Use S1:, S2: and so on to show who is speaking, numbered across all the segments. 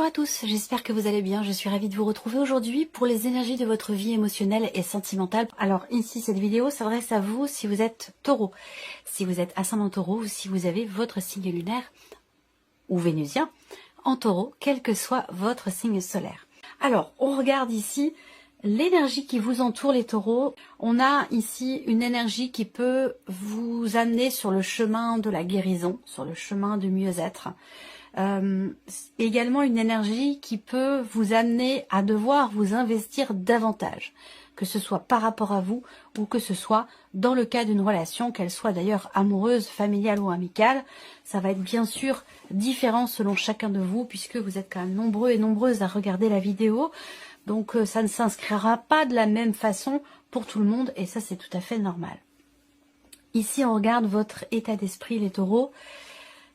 S1: Bonjour à tous, j'espère que vous allez bien. Je suis ravie de vous retrouver aujourd'hui pour les énergies de votre vie émotionnelle et sentimentale. Alors ici, cette vidéo s'adresse à vous si vous êtes taureau, si vous êtes ascendant taureau ou si vous avez votre signe lunaire ou vénusien en taureau, quel que soit votre signe solaire. Alors, on regarde ici l'énergie qui vous entoure les taureaux. On a ici une énergie qui peut vous amener sur le chemin de la guérison, sur le chemin du mieux-être. Également une énergie qui peut vous amener à devoir vous investir davantage, que ce soit par rapport à vous ou que ce soit dans le cas d'une relation, qu'elle soit d'ailleurs amoureuse, familiale ou amicale. Ça va être bien sûr différent selon chacun de vous puisque vous êtes quand même nombreux et nombreuses à regarder la vidéo. Donc ça ne s'inscrira pas de la même façon pour tout le monde et ça c'est tout à fait normal. Ici on regarde votre état d'esprit les taureaux.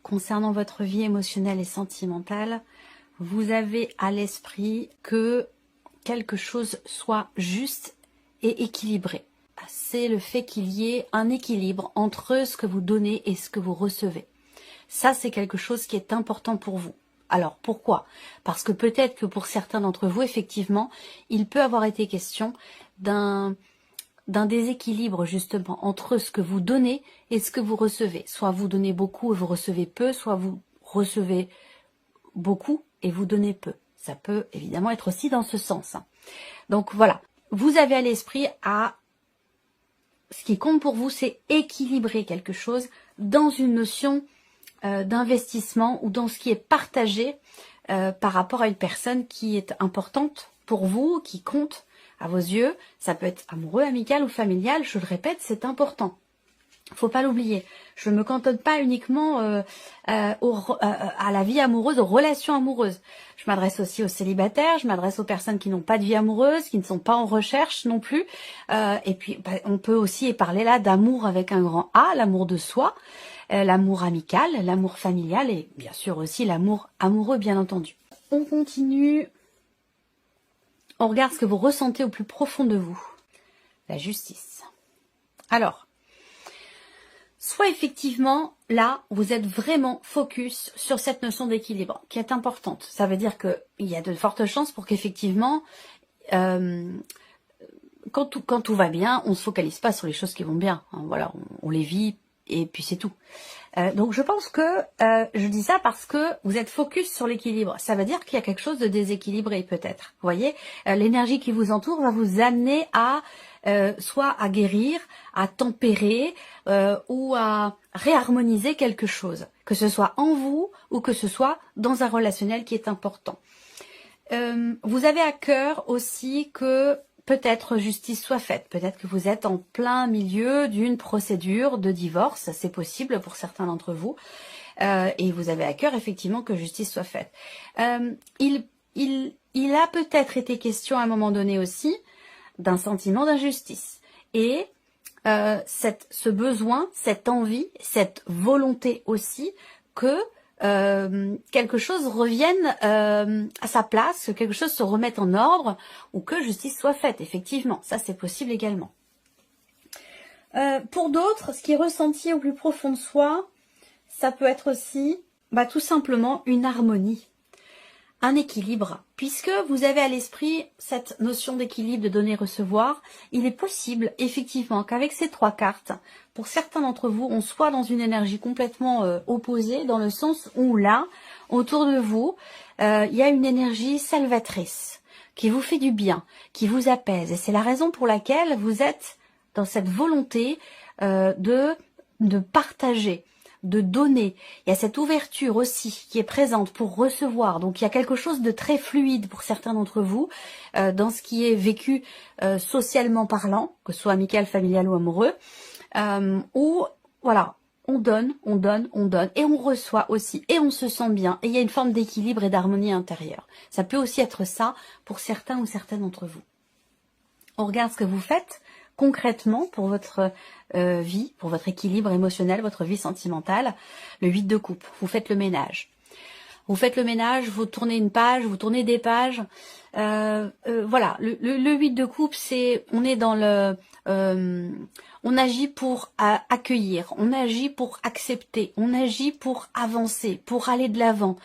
S1: Concernant votre vie émotionnelle et sentimentale, vous avez à l'esprit que quelque chose soit juste et équilibré. C'est le fait qu'il y ait un équilibre entre ce que vous donnez et ce que vous recevez. Ça, c'est quelque chose qui est important pour vous. Alors, pourquoi? Parce que peut-être que pour certains d'entre vous, effectivement, il peut avoir été question d'un déséquilibre justement entre ce que vous donnez et ce que vous recevez. Soit vous donnez beaucoup et vous recevez peu, soit vous recevez beaucoup et vous donnez peu. Ça peut évidemment être aussi dans ce sens. Donc voilà, vous avez à l'esprit ce qui compte pour vous, c'est équilibrer quelque chose dans une notion d'investissement ou dans ce qui est partagé par rapport à une personne qui est importante pour vous, qui compte à vos yeux. Ça peut être amoureux, amical ou familial, je le répète, c'est important. Faut pas l'oublier. Je ne me cantonne pas uniquement à la vie amoureuse, aux relations amoureuses. Je m'adresse aussi aux célibataires, je m'adresse aux personnes qui n'ont pas de vie amoureuse, qui ne sont pas en recherche non plus. Et puis, on peut aussi parler là d'amour avec un grand A, l'amour de soi, l'amour amical, l'amour familial et bien sûr aussi l'amour amoureux, bien entendu. On continue. On regarde ce que vous ressentez au plus profond de vous. La justice. Alors, soit effectivement, là, vous êtes vraiment focus sur cette notion d'équilibre qui est importante. Ça veut dire qu'il y a de fortes chances pour qu'effectivement, quand tout va bien, on ne se focalise pas sur les choses qui vont bien. Hein, voilà, on les vit et puis c'est tout. Donc je pense que je dis ça parce que vous êtes focus sur l'équilibre. Ça veut dire qu'il y a quelque chose de déséquilibré peut-être. Vous voyez, l'énergie qui vous entoure va vous amener à soit à guérir, à tempérer ou à réharmoniser quelque chose, que ce soit en vous ou que ce soit dans un relationnel qui est important. Vous avez à cœur aussi que peut-être justice soit faite. Peut-être que vous êtes en plein milieu d'une procédure de divorce. C'est possible pour certains d'entre vous. Et vous avez à cœur effectivement que justice soit faite. Il a peut-être été question à un moment donné aussi d'un sentiment d'injustice. Et ce besoin, cette envie, cette volonté aussi que quelque chose revienne à sa place, que quelque chose se remette en ordre ou que justice soit faite, effectivement. Ça, c'est possible également. Pour d'autres, ce qui est ressenti au plus profond de soi, ça peut être aussi tout simplement une harmonie, un équilibre. Puisque vous avez à l'esprit cette notion d'équilibre, de donner-recevoir, il est possible effectivement qu'avec ces trois cartes, pour certains d'entre vous, on soit dans une énergie complètement opposée, dans le sens où là, autour de vous, il y a une énergie salvatrice, qui vous fait du bien, qui vous apaise. Et c'est la raison pour laquelle vous êtes dans cette volonté de partager, de donner. Il y a cette ouverture aussi qui est présente pour recevoir. Donc il y a quelque chose de très fluide pour certains d'entre vous dans ce qui est vécu socialement parlant, que ce soit amical, familial ou amoureux, où voilà, on donne et on reçoit aussi et on se sent bien et il y a une forme d'équilibre et d'harmonie intérieure. Ça peut aussi être ça pour certains ou certaines d'entre vous. On regarde ce que vous faites concrètement pour votre vie, pour votre équilibre émotionnel, votre vie sentimentale. Le 8 de coupe, vous faites le ménage. Vous faites le ménage, vous tournez une page, vous tournez des pages, Voilà, le 8 de coupe, c'est, on est dans le, on agit pour accueillir, on agit pour accepter, on agit pour avancer, pour aller de l'avant,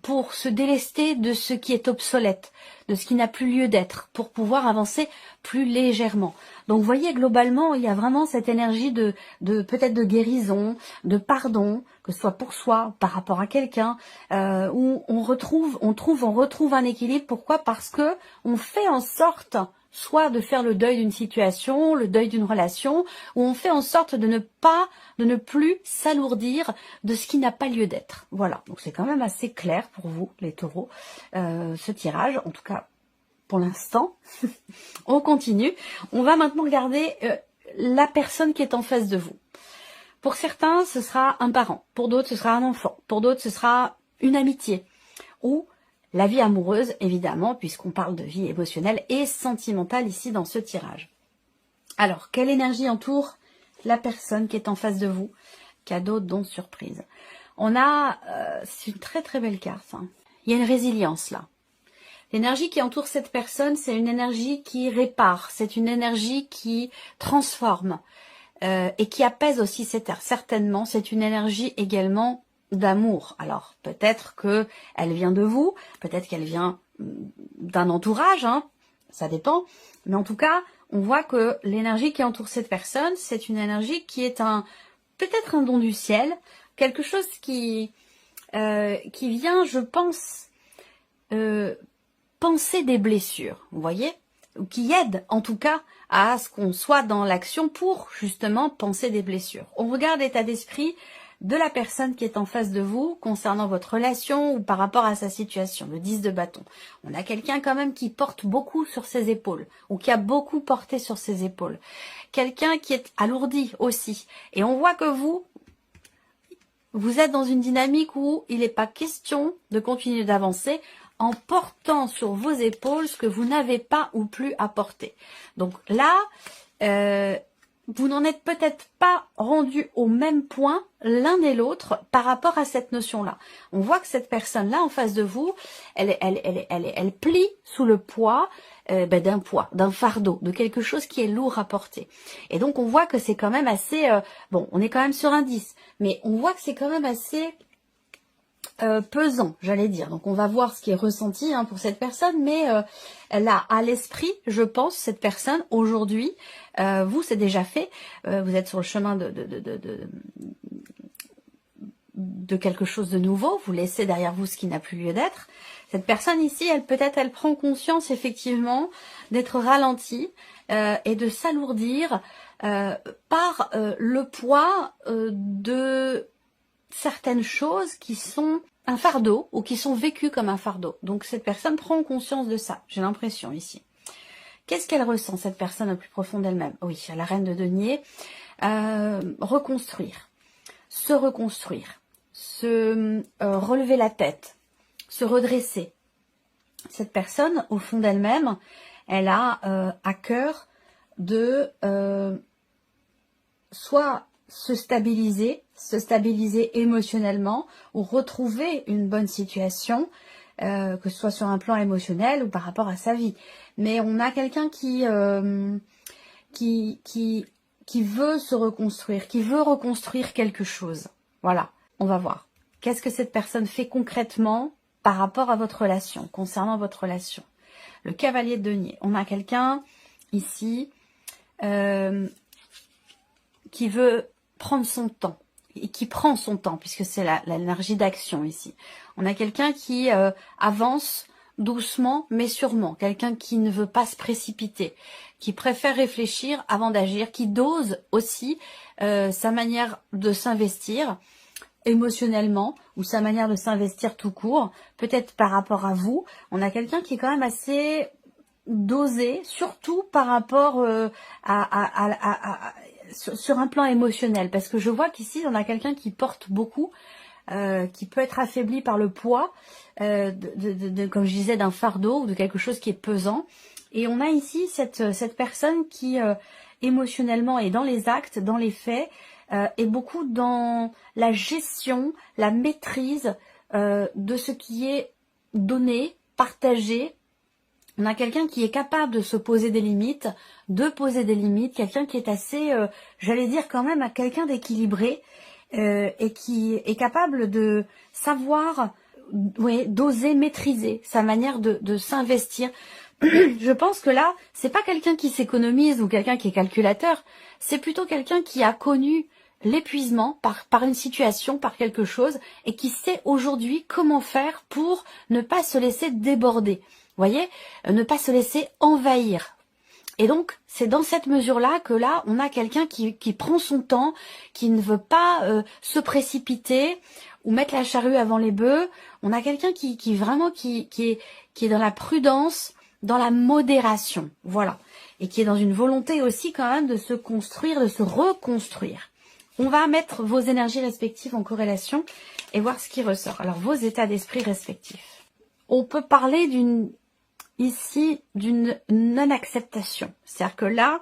S1: pour se délester de ce qui est obsolète, de ce qui n'a plus lieu d'être, pour pouvoir avancer plus légèrement. Donc vous voyez, globalement, il y a vraiment cette énergie de peut-être de guérison, de pardon, que ce soit pour soi, par rapport à quelqu'un, où on retrouve un équilibre. Pourquoi? Parce que on fait en sorte soit de faire le deuil d'une situation, le deuil d'une relation, où on fait en sorte de ne plus s'alourdir de ce qui n'a pas lieu d'être. Voilà, donc c'est quand même assez clair pour vous, les taureaux, ce tirage, en tout cas pour l'instant. On continue. On va maintenant regarder la personne qui est en face de vous. Pour certains, ce sera un parent. Pour d'autres, ce sera un enfant. Pour d'autres, ce sera une amitié. Ou la vie amoureuse, évidemment, puisqu'on parle de vie émotionnelle et sentimentale ici dans ce tirage. Alors, quelle énergie entoure la personne qui est en face de vous? Cadeau, don, surprise. On a, c'est une très très belle carte. Hein. Il y a une résilience là. L'énergie qui entoure cette personne, c'est une énergie qui répare, c'est une énergie qui transforme et qui apaise aussi certainement. C'est une énergie également d'amour. Alors peut-être que elle vient de vous, peut-être qu'elle vient d'un entourage, hein, ça dépend. Mais en tout cas, on voit que l'énergie qui entoure cette personne, c'est une énergie qui est peut-être un don du ciel, quelque chose qui vient, je pense, penser des blessures, vous voyez, ou qui aide en tout cas à ce qu'on soit dans l'action pour justement penser des blessures. On regarde l'état d'esprit de la personne qui est en face de vous concernant votre relation ou par rapport à sa situation, le 10 de bâton. On a quelqu'un quand même qui porte beaucoup sur ses épaules ou qui a beaucoup porté sur ses épaules. Quelqu'un qui est alourdi aussi. Et on voit que vous êtes dans une dynamique où il n'est pas question de continuer d'avancer en portant sur vos épaules ce que vous n'avez pas ou plus à porter. Donc là, vous n'en êtes peut-être pas rendu au même point l'un et l'autre par rapport à cette notion-là. On voit que cette personne-là en face de vous, elle plie sous le poids d'un fardeau, de quelque chose qui est lourd à porter. Et donc on voit que c'est quand même assez, bon, on est quand même sur un 10, mais on voit que c'est quand même assez pesant, j'allais dire. Donc on va voir ce qui est ressenti pour cette personne, mais elle a à l'esprit, je pense, cette personne aujourd'hui, vous c'est déjà fait, vous êtes sur le chemin de quelque chose de nouveau, vous laissez derrière vous ce qui n'a plus lieu d'être. Cette personne ici, elle prend conscience effectivement d'être ralentie et de s'alourdir par le poids de certaines choses qui sont un fardeau ou qui sont vécues comme un fardeau. Donc cette personne prend conscience de ça, j'ai l'impression ici. Qu'est-ce qu'elle ressent, cette personne au plus profond d'elle-même? Oui, à la reine de denier, reconstruire, se relever la tête, se redresser. Cette personne, au fond d'elle-même, elle a à cœur de soit se stabiliser émotionnellement ou retrouver une bonne situation, que ce soit sur un plan émotionnel ou par rapport à sa vie. Mais on a quelqu'un qui veut se reconstruire, qui veut reconstruire quelque chose. Voilà, on va voir. Qu'est-ce que cette personne fait concrètement par rapport à votre relation, concernant votre relation? Le cavalier de denier. On a quelqu'un ici qui veut prendre son temps et qui prend son temps puisque c'est l'énergie d'action ici. On a quelqu'un qui avance doucement mais sûrement, quelqu'un qui ne veut pas se précipiter, qui préfère réfléchir avant d'agir, qui dose aussi sa manière de s'investir émotionnellement ou sa manière de s'investir tout court, peut-être par rapport à vous. On a quelqu'un qui est quand même assez dosé, surtout par rapport sur un plan émotionnel, parce que je vois qu'ici on a quelqu'un qui porte beaucoup, qui peut être affaibli par le poids, comme je disais, d'un fardeau ou de quelque chose qui est pesant. Et on a ici cette personne qui émotionnellement est dans les actes, dans les faits, est beaucoup dans la gestion, la maîtrise de ce qui est donné, partagé, On a quelqu'un qui est capable de se poser des limites, quelqu'un qui est assez, j'allais dire quand même, quelqu'un d'équilibré et qui est capable de savoir, ouais, d'oser maîtriser sa manière de s'investir. Je pense que là, c'est pas quelqu'un qui s'économise ou quelqu'un qui est calculateur, c'est plutôt quelqu'un qui a connu l'épuisement par une situation, par quelque chose, et qui sait aujourd'hui comment faire pour ne pas se laisser déborder. Vous voyez, ne pas se laisser envahir. Et donc, c'est dans cette mesure-là que là, on a quelqu'un qui prend son temps, qui ne veut pas se précipiter ou mettre la charrue avant les bœufs. On a quelqu'un qui est dans la prudence, dans la modération, voilà. Et qui est dans une volonté aussi quand même de se construire, de se reconstruire. On va mettre vos énergies respectives en corrélation et voir ce qui ressort. Alors, vos états d'esprit respectifs. On peut parler ici d'une non-acceptation. C'est-à-dire que là,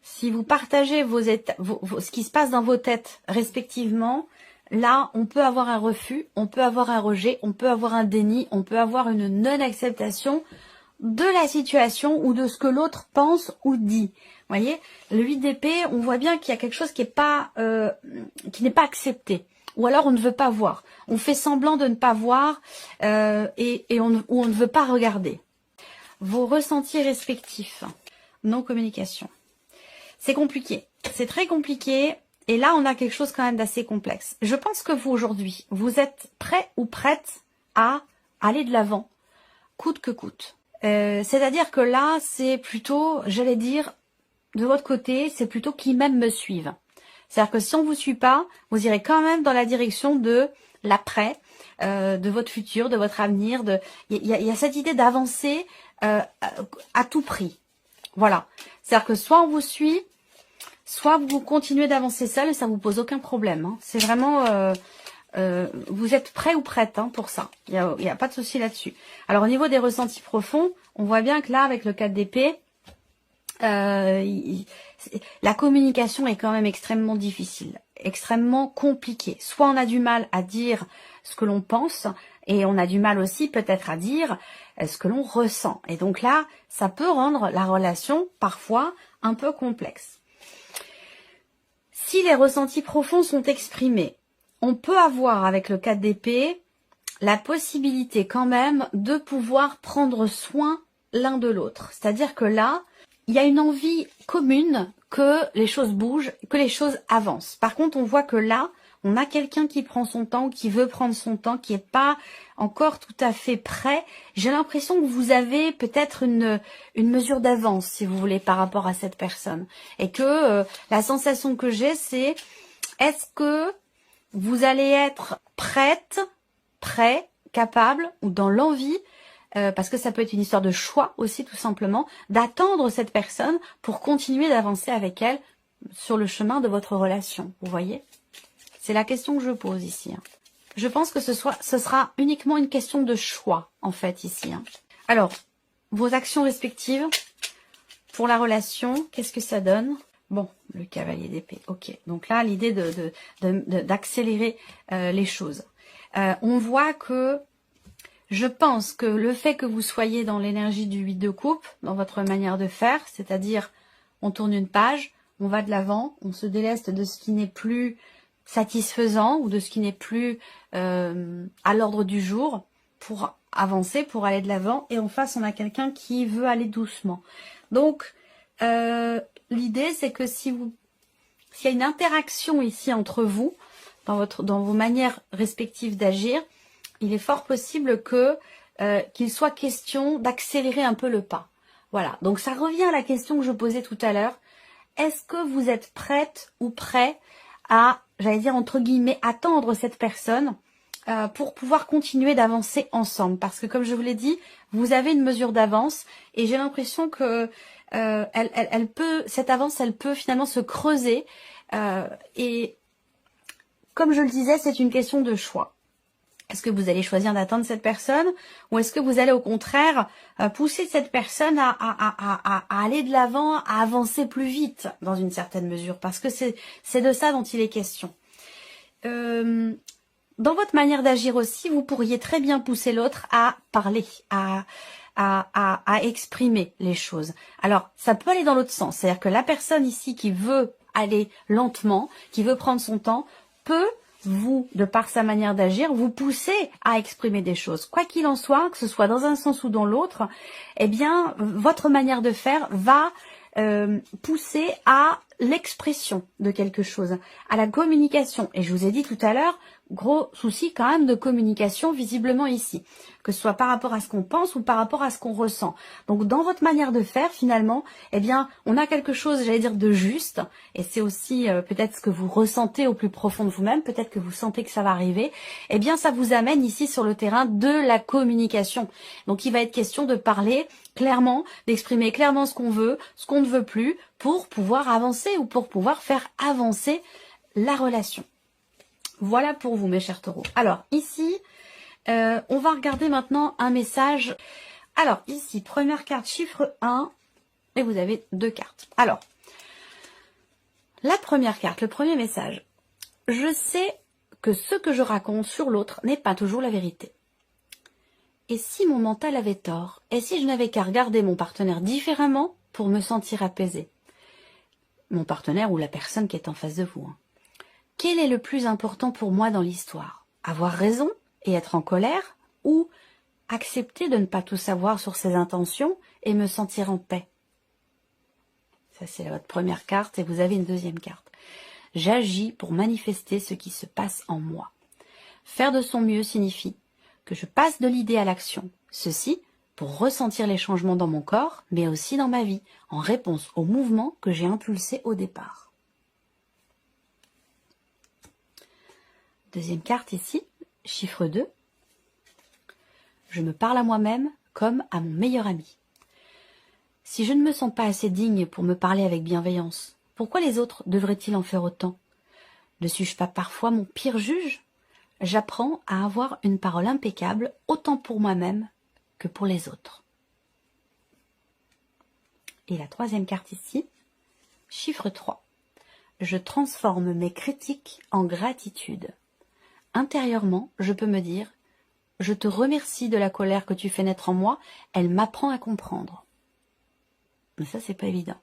S1: si vous partagez ce qui se passe dans vos têtes respectivement, là, on peut avoir un refus, on peut avoir un rejet, on peut avoir un déni, on peut avoir une non-acceptation de la situation ou de ce que l'autre pense ou dit. Vous voyez, le 8 d'épée, on voit bien qu'il y a quelque chose qui n'est pas accepté. Ou alors on ne veut pas voir. On fait semblant de ne pas voir ou on ne veut pas regarder. Vos ressentis respectifs. Non-communication. C'est compliqué. C'est très compliqué. Et là, on a quelque chose quand même d'assez complexe. Je pense que vous, aujourd'hui, vous êtes prêt ou prête à aller de l'avant, coûte que coûte. C'est-à-dire que là, c'est plutôt, j'allais dire, de votre côté, c'est plutôt qui même me suivent. C'est-à-dire que si on vous suit pas, vous irez quand même dans la direction de l'après, de votre futur, de votre avenir. Il y a cette idée d'avancer à tout prix. Voilà. C'est-à-dire que soit on vous suit, soit vous continuez d'avancer seul et ça vous pose aucun problème. Hein. C'est vraiment... vous êtes prêt ou prête pour ça. Il y a pas de souci là-dessus. Alors au niveau des ressentis profonds, on voit bien que là, avec le 4 d'épée, la communication est quand même extrêmement difficile, extrêmement compliquée. Soit on a du mal à dire ce que l'on pense et on a du mal aussi peut-être à dire ce que l'on ressent. Et donc là, ça peut rendre la relation parfois un peu complexe. Si les ressentis profonds sont exprimés, on peut avoir avec le 4 d'épée la possibilité quand même de pouvoir prendre soin l'un de l'autre. C'est-à-dire que là, il y a une envie commune que les choses bougent, que les choses avancent. Par contre, on voit que là, on a quelqu'un qui prend son temps, qui veut prendre son temps, qui n'est pas encore tout à fait prêt. J'ai l'impression que vous avez peut-être une mesure d'avance, si vous voulez, par rapport à cette personne. Et que la sensation que j'ai, c'est est-ce que vous allez être prête, prêt, capable ou dans l'envie, parce que ça peut être une histoire de choix aussi tout simplement, d'attendre cette personne pour continuer d'avancer avec elle sur le chemin de votre relation. Vous voyez? C'est la question que je pose ici. Hein. Je pense que ce sera uniquement une question de choix en fait ici. Hein. Alors, vos actions respectives pour la relation, qu'est-ce que ça donne? Bon, le cavalier d'épée, ok. Donc là, l'idée d'accélérer les choses. On voit que, je pense que le fait que vous soyez dans l'énergie du 8 de coupe, dans votre manière de faire, c'est-à-dire on tourne une page, on va de l'avant, on se déleste de ce qui n'est plus satisfaisant ou de ce qui n'est plus à l'ordre du jour pour avancer, pour aller de l'avant. Et en face, on a quelqu'un qui veut aller doucement. Donc, l'idée, c'est que s'il y a une interaction ici entre vous, dans vos manières respectives d'agir, il est fort possible que qu'il soit question d'accélérer un peu le pas. Voilà, donc ça revient à la question que je posais tout à l'heure. Est-ce que vous êtes prête ou prêt à, j'allais dire entre guillemets, attendre cette personne pour pouvoir continuer d'avancer ensemble? Parce que comme je vous l'ai dit, vous avez une mesure d'avance et j'ai l'impression que cette avance, elle peut finalement se creuser et comme je le disais, c'est une question de choix. Est-ce que vous allez choisir d'attendre cette personne ou est-ce que vous allez au contraire pousser cette personne à aller de l'avant, à avancer plus vite dans une certaine mesure? Parce que c'est de ça dont il est question. dans votre manière d'agir aussi, vous pourriez très bien pousser l'autre à parler, à exprimer les choses. Alors, ça peut aller dans l'autre sens. C'est-à-dire que la personne ici qui veut aller lentement, qui veut prendre son temps, peut, vous, de par sa manière d'agir, vous pousser à exprimer des choses. Quoi qu'il en soit, que ce soit dans un sens ou dans l'autre, eh bien, votre manière de faire va pousser à l'expression de quelque chose, à la communication. Et je vous ai dit tout à l'heure, gros souci quand même de communication visiblement ici, que ce soit par rapport à ce qu'on pense ou par rapport à ce qu'on ressent. Donc dans votre manière de faire finalement, eh bien on a quelque chose, j'allais dire, de juste, et c'est aussi peut-être ce que vous ressentez au plus profond de vous-même, peut-être que vous sentez que ça va arriver, eh bien ça vous amène ici sur le terrain de la communication. Donc il va être question de parler clairement, d'exprimer clairement ce qu'on veut, ce qu'on ne veut plus, pour pouvoir avancer ou pour pouvoir faire avancer la relation. Voilà pour vous, mes chers taureaux. Alors, ici, on va regarder maintenant un message. Alors, ici, première carte, chiffre 1, et vous avez 2 cartes. Alors, la première carte, le premier message. Je sais que ce que je raconte sur l'autre n'est pas toujours la vérité. Et si mon mental avait tort? Et si je n'avais qu'à regarder mon partenaire différemment pour me sentir apaisée? Mon partenaire ou la personne qui est en face de vous. Hein. Quel est le plus important pour moi dans l'histoire? Avoir raison et être en colère, ou accepter de ne pas tout savoir sur ses intentions et me sentir en paix? Ça, c'est votre première carte et vous avez une deuxième carte. J'agis pour manifester ce qui se passe en moi. Faire de son mieux signifie que je passe de l'idée à l'action. Ceci pour ressentir les changements dans mon corps, mais aussi dans ma vie, en réponse au mouvement que j'ai impulsé au départ. Deuxième carte ici, chiffre 2. Je me parle à moi-même comme à mon meilleur ami. Si je ne me sens pas assez digne pour me parler avec bienveillance, pourquoi les autres devraient-ils en faire autant? Ne suis-je pas parfois mon pire juge? J'apprends à avoir une parole impeccable, autant pour moi-même que pour les autres. Et la troisième carte ici, chiffre 3. Je transforme mes critiques en gratitude. Intérieurement, je peux me dire, je te remercie de la colère que tu fais naître en moi, elle m'apprend à comprendre. Mais ça, c'est pas évident.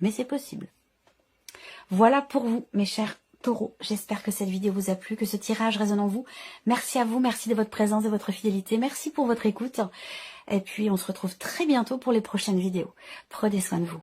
S1: Mais c'est possible. Voilà pour vous, mes chers taureaux. J'espère que cette vidéo vous a plu, que ce tirage résonne en vous. Merci à vous, merci de votre présence, de votre fidélité. Merci pour votre écoute. Et puis, on se retrouve très bientôt pour les prochaines vidéos. Prenez soin de vous.